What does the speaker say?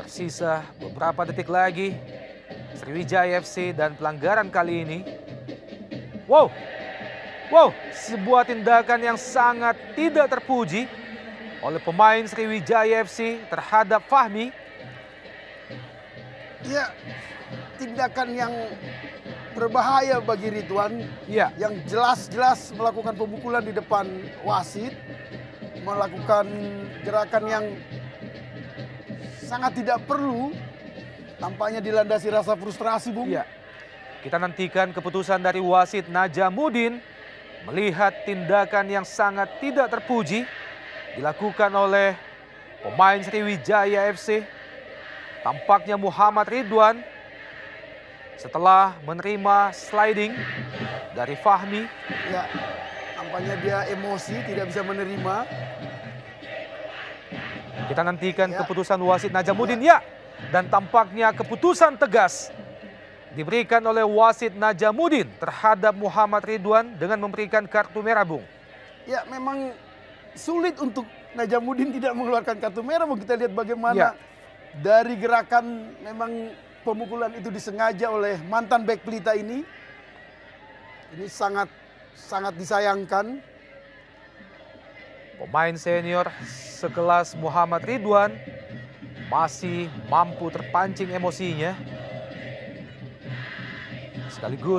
Tersisa beberapa detik lagi. Sriwijaya FC dan pelanggaran kali ini. Wow, sebuah tindakan yang sangat tidak terpuji oleh pemain Sriwijaya FC terhadap Fahmi. Ya, tindakan yang berbahaya bagi Ridwan. Ya, Yang jelas-jelas melakukan pemukulan di depan wasit. Melakukan gerakan yang sangat tidak perlu. Tampaknya dilandasi rasa frustrasi, Bung. ya. Kita nantikan keputusan dari wasit Najamuddin melihat tindakan yang sangat tidak terpuji dilakukan oleh pemain Sriwijaya FC. Tampaknya Muhammad Ridwan setelah menerima sliding dari Fahmi. Ya, tampaknya dia emosi, tidak bisa menerima. Kita nantikan Ya. keputusan wasit Najamuddin. Ya, dan tampaknya keputusan tegas diberikan oleh wasit Najamuddin terhadap Muhammad Ridwan dengan memberikan kartu merah, Bung. Ya, memang sulit untuk Najamuddin tidak mengeluarkan kartu merah. Mau kita lihat bagaimana Ya. dari gerakan memang pemukulan itu disengaja oleh mantan bek Pelita ini. Ini sangat disayangkan. Pemain senior sekelas Muhammad Ridwan masih mampu terpancing emosinya. Sekaligus